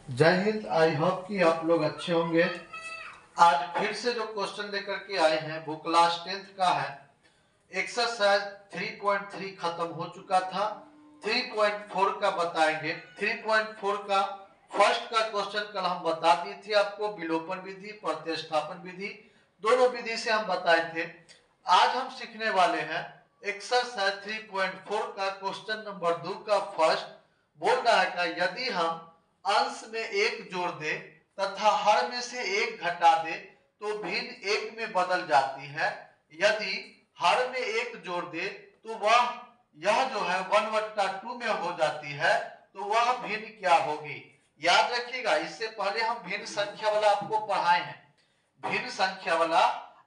जय Hind. I hope कि आप लोग अच्छे होंगे। आज फिर से जो क्वेश्चन लेकर के आए हैं वो क्लास 10th का है। एक्सरसाइज 3.3 खत्म हो चुका था। 3.4 का बताएंगे। 3.4 का फर्स्ट का क्वेश्चन कल हम बता दिए थे आपको। विलोपन विधि, प्रतिस्थापन विधि, दोनों विधि से हम बताए थे। आज हम सीखने वाले हैं एक्सरसाइज 3.4 का क्वेश्चन नंबर 2 का फर्स्ट। बोल रहा है कि यदि हम अंश में एक जोड़ दे तथा हर में से एक घटा दे तो भिन्न एक में बदल जाती है। यदि हर में एक जोड़ दे तो वह यह जो है 1/2 में हो जाती है, तो वह भिन्न क्या होगी। याद रखिएगा, इससे पहले हम भिन्न संख्या वाला आपको पढ़ाए हैं। भिन्न संख्या वाला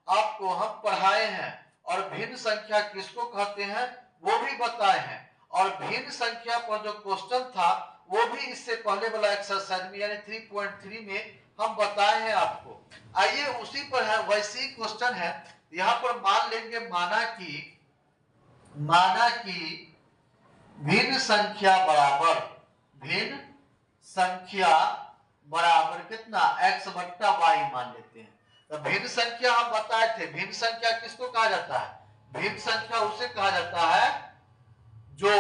आपको हम पढ़ाए हैं और भिन्न संख्या किसको कहते हैं वो भी बताए हैं। और भिन्न संख्या पर जो क्वेश्चन था वो भी इससे पहले वाला एक्सरसाइज में यानी 3.3 में हम बताए हैं आपको। आइए उसी पर है, वैसे ही क्वेश्चन है। यहाँ पर मान लेंगे, माना कि भिन्न संख्या बराबर कितना x/y मान लेते हैं। तो भिन्न संख्या हम बताए थे, भिन्न संख्या किसको कहा जाता है? भिन्न संख्या उसे कहा जाता है जो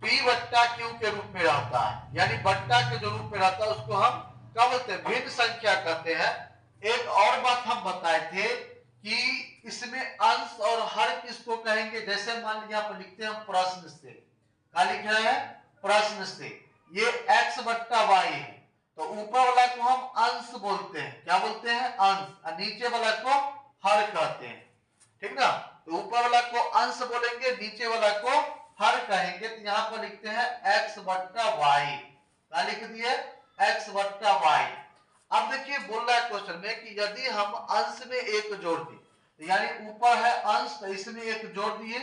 p/q के रूप में रहता है, यानी बट्टा के जो रूप में रहता है उसको हम क्या बोलते हैं? भिन्न संख्या कहते हैं। एक और बात हम बताए थे कि इसमें अंश और हर किसको कहेंगे। जैसे मान लीजिए आप लिखते हैं प्रश्न से, क्या लिख रहे हैं? प्रश्न से ये x/y है, तो ऊपर वाला को हम अंश बोलते हैं। क्या बोलते हैं? अंश। और नीचे वाला को हर कहते हैं, ठीक ना। तो ऊपर वाला को अंश बोलेंगे, नीचे वाला को हर कहेंगे। तो यहाँ पर लिखते हैं x/y। क्या लिख दिए? x/y। अब देखिए बोल रहा है क्वेश्चन में कि यदि हम अंश में एक जोड़ दें, तो यानी ऊपर है अंश, तो इसमें एक जोड़ दिए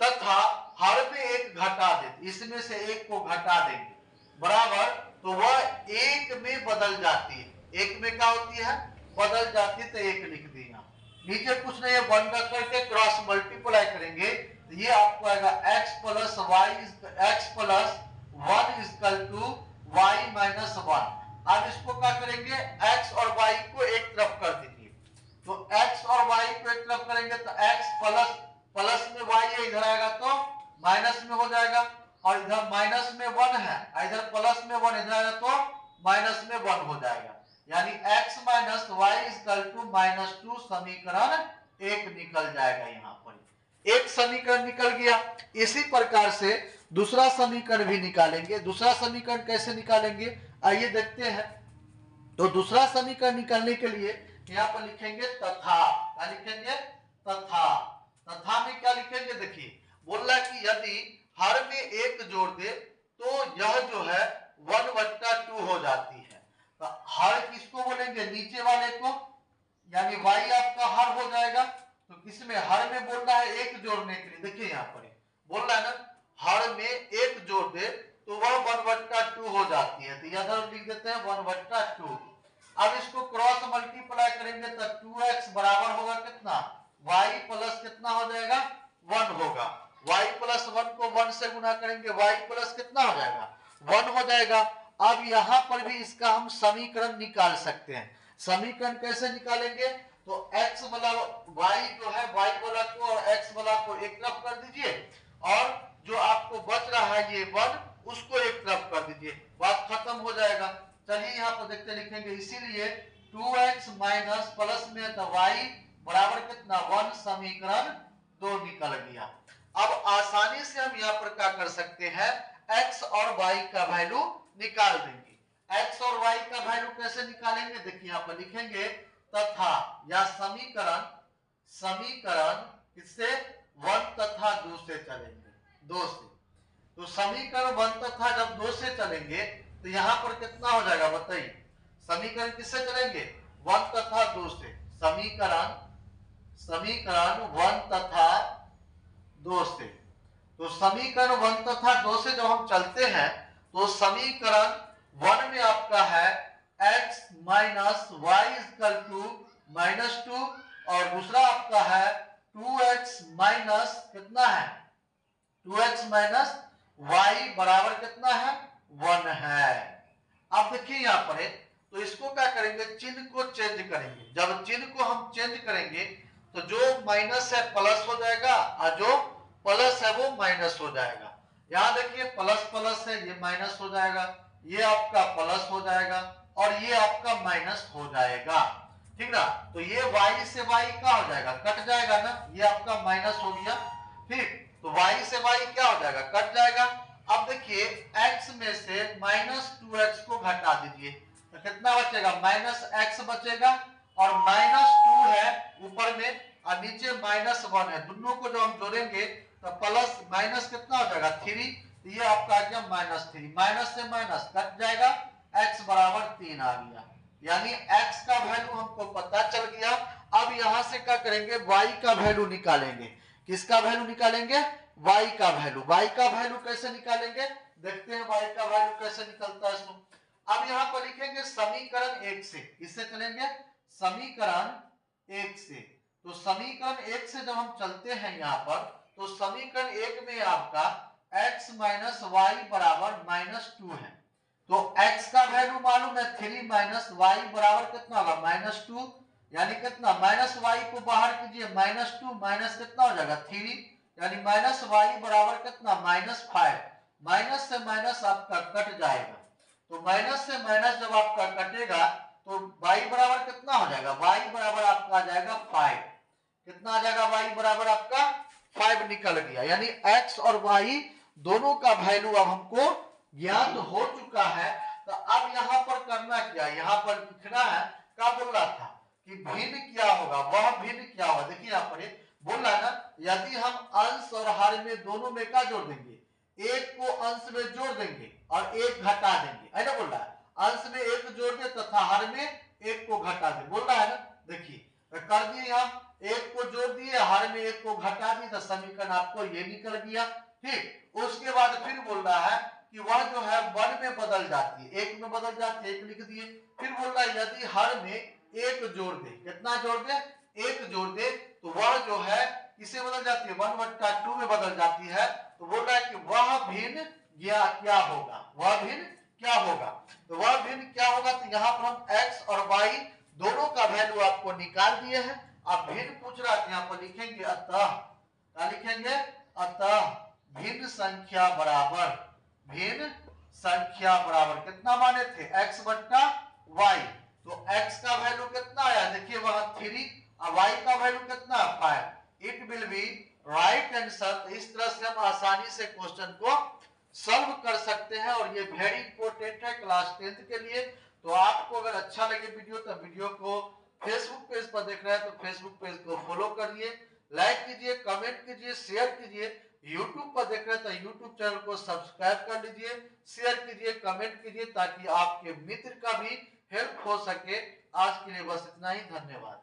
तथा हर में एक घटा दे, इसमें से एक को घटा देंगे बराबर, तो वह एक में बदल जाती है। एक में क्या होती है? बदल जाती है। तो एक लिख दिया। नीचे कुछ नहीं है, 1 रख करके क्रॉस मल्टीप्लाई करेंगे तो ये आपको आएगा x plus 1 is equal to y-1। अब इसको क्या करेंगे? x और y को एक तरफ कर दीजिए। तो x और y को एक तरफ करेंगे तो x प्लस में y है, इधर आएगा तो माइनस में हो जाएगा। और इधर माइनस में 1 है, इधर प्लस में 1, इधर आएगा तो माइनस में 1 हो जाएगा। यानी x minus y equal to -2 समीकरण एक निकल जाएगा। यहाँ पर एक समीकरण निकल गया। इसी प्रकार से दूसरा समीकरण भी निकालेंगे। दूसरा समीकरण कैसे निकालेंगे आइए देखते हैं। तो दूसरा समीकरण निकालने के लिए यहाँ पर लिखेंगे तथा। क्या लिखेंगे? तथा। तथा में क्या लिखेंगे? देखिए बोल रहा है कि यदि हर में एक जोड़ दे तो यह जो है 1/2 हो जाती है। तो हर किसको बोलेंगे? नीचे वाले को, यानी y आपका हर हो जाएगा। तो किसमें? हर में बोल रहा है एक जोड़ने के लिए। देखिए यहाँ पर बोल रहा है ना, हर में एक जोड़ दे तो वह 1/2 हो जाती है। तो इधर लिख देते हैं 1/2। अब इसको क्रॉस मल्टीप्लाई करेंगे तो 2x बराबर होगा कितना? y प्लस कितना हो जाएगा? 1 होगा। y प्लस 1 को 1 से गुना करेंगे, y प्लस कितना हो जाएगा? 1 हो जाएगा। अब यहां पर भी इसका हम समीकरण निकाल सकते हैं। समीकरण कैसे निकालेंगे? तो x वाला y जो है, y वाला को और x वाला को एक तरफ कर दीजिए और जो आपको बच रहा है ये 1 उसको एक तरफ कर दीजिए, बात खत्म हो जाएगा। चलिए यहाँ पर देखते लिखेंगे, इसीलिए 2x माइनस प्लस में तो y बराबर कितना? 1 समीकरण 2 निकल गया। अब आसानी से हम यहाँ पर क्या कर सकते हैं? x और y का वैल्यू निकाल देंगे। x और y का वैल्यू कैसे निकालेंगे? देखिए यहाँ पर लिखेंगे तथा या समीकरण किससे? 1 तथा 2 से चलेंगे, 2 से। तो समीकरण 1 तथा जब 2 से चलेंगे तो यहां पर कितना हो जाएगा बताइए? समीकरण किससे चलेंगे? 1 तथा 2 से। समीकरण 1 तथा 2 से। तो समीकरण 1 तथा 2 से जब हम चलते हैं तो समीकरण 1 में आपका है x minus y equal to -2 और दूसरा आपका है 2x माइनस कितना है? 2x माइनस y बराबर कितना है? 1 है। अब अब देखिए यहाँ पर है, तो इसको क्या करेंगे, चिन्ह को चेंज करेंगे। जब चिन्ह को हम चेंज करेंगे तो जो माइनस है प्लस हो जाएगा और जो प्लस है वो माइनस हो जाएगा। यहाँ देखिए प्लस प्लस है, ये माइनस हो जाएगा, ये आपका प्लस हो जाएगा और ये आपका माइनस हो जाएगा, ठीक ना। तो ये y से y क्या हो जाएगा, कट जाएगा ना, ये आपका माइनस हो गया, ठीक। तो y से y क्या हो जाएगा, कट जाएगा। अब देखिए x में से -2x को घटा दीजिए तो कितना बचेगा, -x बचेगा और -2 है ऊपर में और नीचे -1 है। दोनों को जो हम जोड़ेंगे तो प्लस माइनस कितना हो जाएगा, 3। ये आपका आ गया -3, माइनस से माइनस कट जाएगा, x बराबर 3 आ गया। यानी x का वैल्यू हमको पता चल गया। अब यहां से क्या करेंगे, y का वैल्यू निकालेंगे। किसका वैल्यू निकालेंगे, y का वैल्यू। y का वैल्यू कैसे निकालेंगे, देखते हैं y का वैल्यू कैसे निकलता है इसको। अब यहाँ पर लिखेंगे समीकरण 1 से, किससे चलेंगे, समीकरण 1 से। तो समीकरण 1 से जब हम चलते हैं यहाँ पर, तो समीकरण 1 में आपका x माइनस वाई बराबर -2 है। तो x का वैल्यू मालूम है 3 माइनस वाई बराबर कितना होगा, -2। यानी कितना, माइनस वाई को बाहर कीजिए, -2 माइनस कितना हो जाएगा 3, यानी माइनस वाई बराबर कितना, -5। माइनस से माइनस आपका कट जाएगा। तो माइनस से माइनस जब आपका कटेगा तो y बराबर कितना हो जाएगा, y बराबर आपका आ जाएगा 5। कितना आ जाएगा, y बराबर आपका 5 निकल गया। यानी x और y दोनों का वैल्यू अब हमको ज्ञात हो चुका है। तो अब यहाँ पर करना क्या, यहाँ पर लिखना है, क्या बोल रहा था कि भिन्न क्या होगा, वह भिन्न क्या होगा। देखिए यहाँ पर बोल रहा है ना, यदि हम अंश और हर में दोनों में क्या जोड़ देंगे, एक को अंश में जोड़ देंगे और एक घटा देंगे, है ना, बोल रहा है। अंश में एक जोड़ दे तथा हर में एक को घटा दे, बोल रहा है ना। देखिए कर दिए, हम एक को जोड़ दिए, हर में एक को घटा दिए, तो समीकरण आपको ये निकल गया, ठीक। उसके बाद फिर बोल रहा है कि वह जो है 1 में बदल जाती है, 1 में बदल जाती है, 1 लिख दिए। फिर बोल रहा है यदि हर में एक जोड़ दे, कितना जोड़ दे, 1 जोड़ दे, तो वह जो है किसे बदल जाती है, 1/2 में बदल जाती है। तो बोल रहा है कि वह भिन्न क्या होगा, वह भिन्न क्या होगा। तो वह भिन्न क्या होगा, तो यहाँ पर हम x और y दोनों का वैल्यू आपको निकाल दिए हैं। अब भिन्न पूछ रहा है, यहाँ पर लिखेंगे अतः, क्या लिखेंगे, अतः भिन्न संख्या बराबर, भिन्न संख्या बराबर कितना माने थे, x बट्टा y। तो x का वैल्यू कितना आया, देखिए वहां 3 और y का वैल्यू कितना 5। It will be right answer. इस तरह से हम आसानी से क्वेश्चन को सॉल्व कर सकते हैं और ये वेरी इंपॉर्टेंट है क्लास 10th के लिए। तो आपको अगर अच्छा लगे वीडियो तो वीडियो को फेसबुक पेज पर देख रहे हैं तो फेसबुक पेज को फॉलो करिए, लाइक कीजिए, कमेंट कीजिए, शेयर कीजिए। यूट्यूब पर देख रहे हैं तो यूट्यूब चैनल को सब्सक्राइब कर लीजिए, शेयर कीजिए, कमेंट कीजिए, ताकि आपके मित्र का भी हेल्प हो सके। आज के लिए बस इतना ही, धन्यवाद।